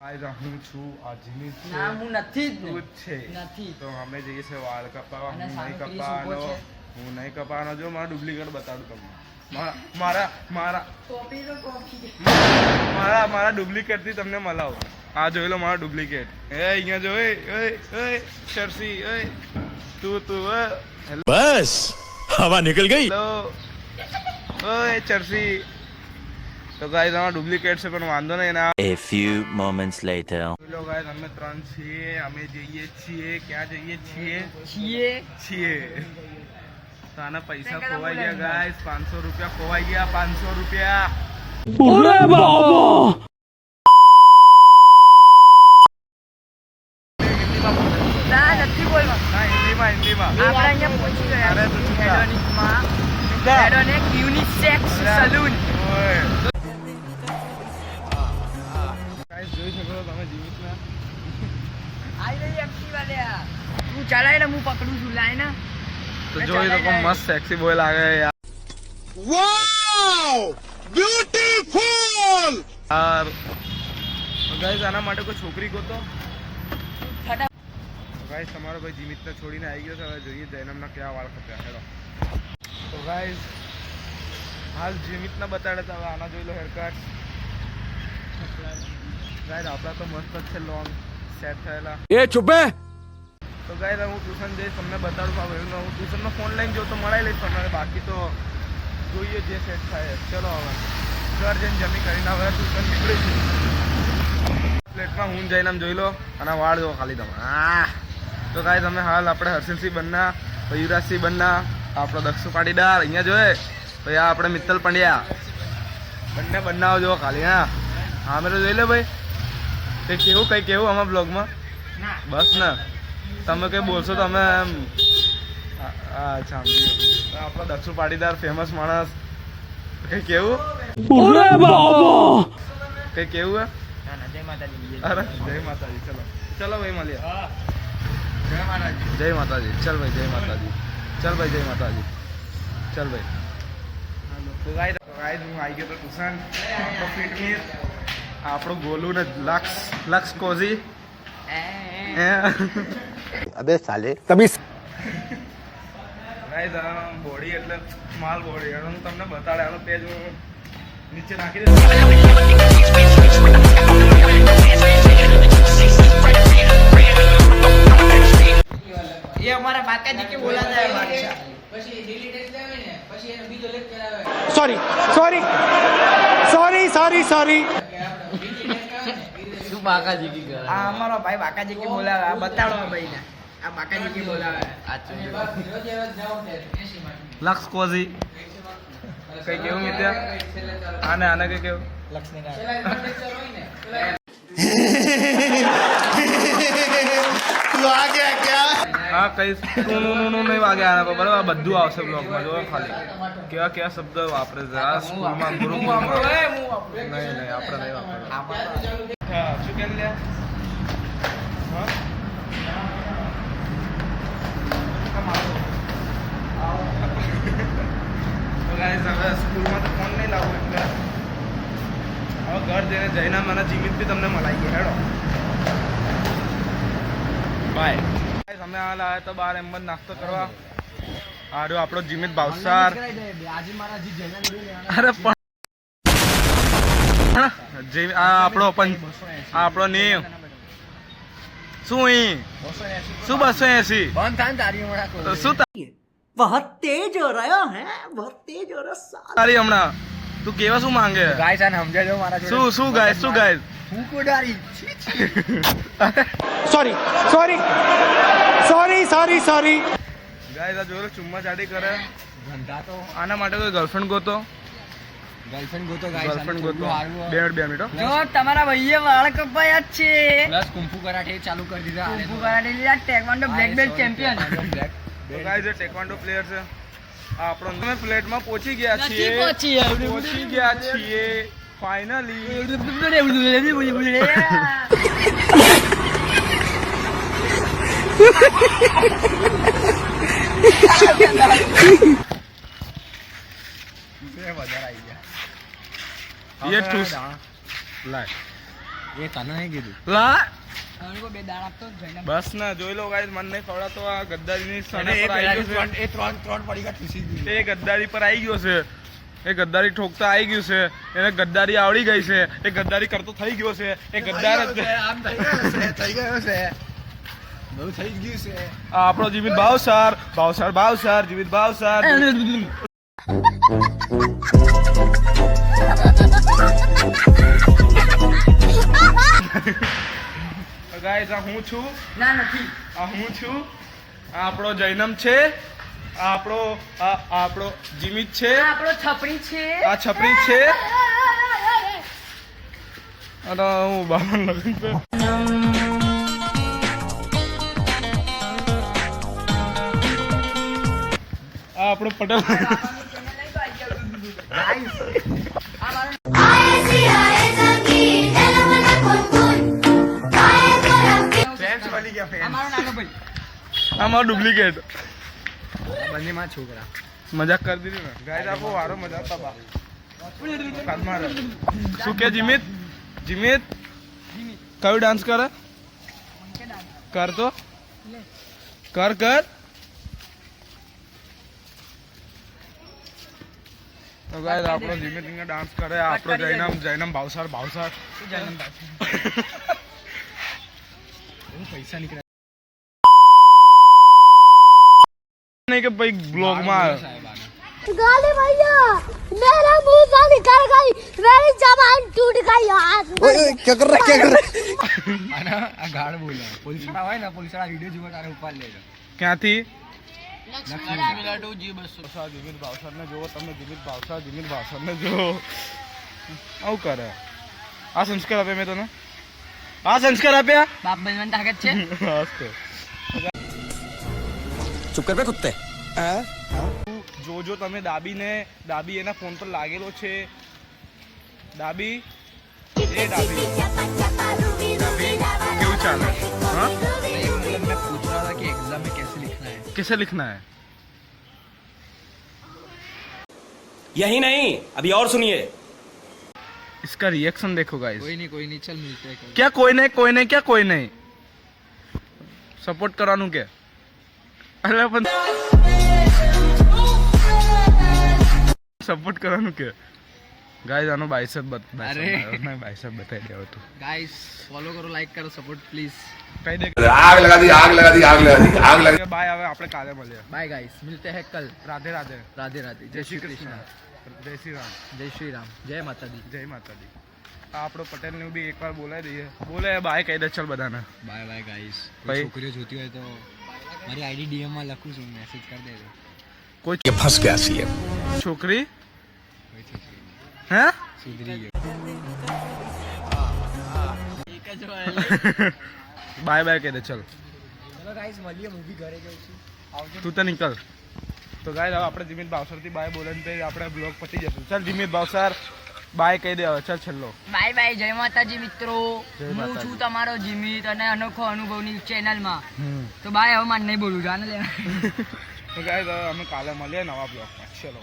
હું છું આ જીમિત છે. ના હું નથી જ તું જ છે. નથી. તો અમે જઈએ છે વાળ કપાવવા. અને હું નહીં સામે ક્રિસ કપાવવાનો. ઊભો છે. હું નહીં કપાવવાનો. જો મારા ડુપ્લિકેટ બતાડું તમને. મારા મારા કોપી તો કોપી. મારા ડુપ્લિકેટ થી તમને મલાવું. આ જોઈ લો મારા ડુપ્લિકેટ. અહીંયા જો શર્સી તું બસ હવા નીકળ ગઈ. હેલો ઓય ચર્સી. તો ગાઈસ આમાં ડુપ્લિકેટ છે પણ વાંધો નહીં ના. A few moments later. Hello guys અમે 3 છીએ. અમે જઈએ છીએ. ક્યાં જઈએ છીએ? છીએ તો આના પૈસા ખોવાઈ ગયા ગાઈસ. 500 રૂપિયા ખોવાઈ ગયા. 500 રૂપિયા. અરે બાબા ના નથી બોલવાનું. ના હિન્દીમાં આપણે અહીંયા પહોંચી ગયા અરે તો છીએ ચૂપ થા. હેડોનિકમાં. થા. હેડોનિક યુનિસેક્સ સલૂન. ઓય ગાઈસ જોઈ શકો છો તમે જીમિતના. આઈ રહી એક્ટિવા લે. તું ચલાય ને હું પકડું છું લાય ને. તો જોઈ શકો મસ્ત સેક્સી બોય લાગે યાર. વાવ બ્યુટીફુલ યાર ગાઈસ આના માટે કોઈ છોકરી ગોતો. ફટા ગાઈસ તમારો ભાઈ જીમિતને છોડીને આવી ગયો છે. હવે જોઈએ જૈનમના કેવા વાળ કપ્યા. હેડો તો ગાઈસ હાલ જીમિતને બતાડે તો હવે આના જોઈ લો હેરકટ. ગાઈસ આપણા તો મસ્ત જ છે લોંગ સેટ થયેલા. એ છુપે તો ગાઈસ હું ટ્યુશન જઈશ તમને બતાડું. હવે હું ટ્યુશનનો ફોન લઈને જો તો મળાઈ લઈશ તમારે. બાકી તો જોઈએ જે સેટ થાય. ચલો હવે ઘર જઈને જમી કરીને હવે ટ્યુશન નીકળીશું. પ્લેટમાં હું જઈને આમ જોઈ લો અને વાળ જો ખાલી તમે. તો ગાઈસ અમે હાલ આપણે હર્ષિલસિંહ બન્ના, યુવરાજસિંહ બન્ના, આપણો દક્ષુ પાટીદાર અહીંયા જોઈએ, પછી આ આપણે મિત્તલ પંડ્યા બંને બનાવો જો ખાલી. હા અમે તો જોઈ લે ભાઈ. કંઈ કેવું આમાં બ્લોગમાં બસ ને તમે કંઈ બોલશો તો અમે એમ અચ્છા આપણો દક્ષુ પાટીદાર ફેમસ માણસ. કંઈ કેવું કંઈ કેવું હે? ના ના જય માતાજી. અરે જય માતાજી. ચલો ચલો ભાઈ મળીએ. જય માતાજી. જય માતાજી. ચલ ભાઈ જય માતાજી. ચલ ભાઈ જય માતાજી. ચલ ભાઈ. તો ગાઈસ હું આવી ગયો તો ટ્યુશન. આપણો ફિટમીર આપણું ગોલું ને લક્ષ કોઝી. અબે સાલે તમીઝ ગાઈસ બોડી એટલે માલ બોડી. હું તમને બતાડે આનો પેજ હું નીચે નાખી દઈશ. ये हमारा बाकाजी के बोला था हमारे साथ. સોરી શું બાકાજી કી કરે? આ અમારો ભાઈ બાકાજી કે બોલાવે. આ બતાડો ભાઈ ને. આ બાકાજી કે બોલાવે. લક્ષ કોઝી. કઈ કેવું મિત્યા? આને કઈ કેવું? તું આ ગયા ક્યાં હા કઈ નું નહીં વાગે આના પર બરાબર. બધું આવશે બ્લોગમાં. જો ખાલી કેવા શબ્દ વાપરે છે આ સ્કૂલમાં ગુરુકુળમાં. નહીં આપણે નહીં વાપરવું. હા શું કેમ લે? હા તો ગાઈસ હવે સ્કૂલમાં તો ફોન નહીં લાવવું એટલે હવે ઘર જઈને મને જીમિત બી તમને મલાઈ ગયો. હેડો બાય. અમે હાલ આવ્યા તો બહાર એમ જ નાસ્તો કરવા. આર્યો આપણો જીમિત ભાવસાર. આજે મારા જી જૈના જોડે લેવાના. અરે પણ આ આપણો નેમ શું અહીં શું 280 બંધ થાય ને તારી હમણાં કહું. તો શું बहुत तेज हो रहा है बहुत तेज हो रहा તારી હમણાં તું કેવા શું માંગે? ગાય સાને સમજાજો મારા જોડે. શું ગાય હું કોડારી. सॉरी ગાય જોયો ચુમ્મા ચાટી કરે. ધંધા તો આના માટે કોઈ ગર્લફ્રેન્ડ ગોતો. ગર્લફ્રેન્ડ ગોતો ગર્લફ્રેન્ડ ગોતો. 2 મિનિટ હો. જો તમારા ભાઈએ વાળ કપાયા જ છે. પ્લસ કુંફુ કરાટે ચાલુ કરી દીધા. કુંફુ કરાટે લીધા. ટેકવાન્ડો બ્લેક બેલ્ટ ચેમ્પિયન. તો ગાય જે ટેકવાન્ડો પ્લેયર છે આ આપણો અમે પ્લેટમાં પહોંચી ગયા છીએ. પહોંચી ગયા છીએ ફાઇનલી. ये टूस लाय એ તને નહીં કીધું. લા હવે કોઈ બે દાળ આપતો જઈને બસ ના જોઈ લો ગાઈસ, મને નહીં ખવડાવતો આ ગદ્દારીની અને સને એ પર આવી ગયો ત્રણ છે. પડીકા ઠૂસી દીધું. એ ગદ્દારી પર આવી ગયો છે, એ ગદ્દારી ઠોકતા આવી ગયું છે, એને ગદ્દારી આવડી ગઈ છે, એ ગદ્દારી કરતો થઈ ગયો છે, એ ગદ્દાર જ છે. આમ થઈ ગયો છે, થઈ ગયો છે. બહુ થઈ ગયું છે. આ આપણો જીમિત ભાવસાર જીમિત ભાવસાર. ગાઈસ આ હું છું, ના નથી આ હું છું, આ આપણો જૈનમ છે, આ આપણો જીમિત છે, આ આપણો છપરી છે આ છપરી છે, અને હું બાબા લગ્ન છે. આ આપણો પટેલ. ફેન્સ વાળી ગયા ફેન્સ. અમારો નાનો ભાઈ આ મારો ડુપ્લિકેટ. બંનેમાં છોકરા. મજાક કરી દીધી ને ગાઈસ, આપો વારો મજાક તબા. શું કે જીમિત કયું ડાન્સ કરે? કર તો કર. તો ગાઈસ આપણો જીમિત અહીંયા ડાન્સ કરે, આપણો જૈનમ ભાવસાર. પૈસા નીકળ્યા નહીં કે ભાઈ બ્લોગમાં સાહેબ આને. गाली भैया मेरा मुंह से निकल गई मेरी जबान टूट गई यार આને આ ગાળ બોલે. પોલીસવાળા હોય ને, પોલીસવાળા વિડીયો જુઓ તારે ઉપાડ લેજો. ક્યાંથી? G200 જીમિત ભાવસારને જુઓ તમે, જીમિત ભાવસારને જુઓ. આવું કરે. આ સંસ્કાર આપ્યા મેં તને, આ સંસ્કાર આપ્યા. બાપ બનવાની તાકાત છે चुप कर बे कुत्ते. જોજો તમે ડાબી એના ફોન પર લાગેલો છે. ડાબી કેવું ચાલે? हाँ मतलब मैं पूछ रहा था कि एग्जाम में कैसे लिखना है. कैसे लिखना है? यही नहीं अभी और सुनिए. इसका रिएक्शन देखो गाइस. कोई नहीं चल मिलते हैं कल. क्या कोई नहीं सपोर्ट करવાનું કે અરે પણ સપોર્ટ કરવાનું કે ગાઈસ આનો બાઇસેપ બતાવી દેવો તું. गाइस फॉलो करो, लाइक करो, सपोर्ट प्लीज. કહી દે आग लगा दी બાય. હવે આપણે કાલે મળીએ. बाय गाइस, मिलते हैं कल. રાધે રાધે. राधे राधे. જય શ્રી કૃષ્ણ. જય શ્રી રામ. जय श्री राम. जय माता दी. જય માતાજી. આ આપણો પટેલને બી એકવાર બોલાવી દઈએ. બોલે બાય કહી દે ચલ બધાને. Bye bye guys. भाई। છોકરીઓ જોતી હોય તો મારી આઈડી ડીએમ માં લખું છું, મેસેજ કરી દેજો. કોઈ ये फंस गया सीएम. છોકરી કોઈ છોકરી હે સુધરી ગયો. એક જ બાય બાય કહી દે ચલ. ચલો ગાઈસ મળીએ, મૂવી ઘરે જઉં છું. આવજો. તું તો નીકળ. તો ગાઈસ હવે આપણે જીમિત ભાવસરથી બાય બોલાવીને પછી આપણે બ્લોગ પતી જશે. ચાલ જીમિત ભાવસર બાય કહી દે હવે. ચાલ છેલ્લો. Bye bye. જય માતાજી મિત્રો. જય હું માતાજી. છું તમારો જીમિત અને અનોખો અનુભવની ચેનલમાં. તો બાય. હવે મારે નહીં બોલું જાને લે. તો ગાઈસ હવે અમે કાલે મળીએ નવા બ્લોગમાં. ચલો.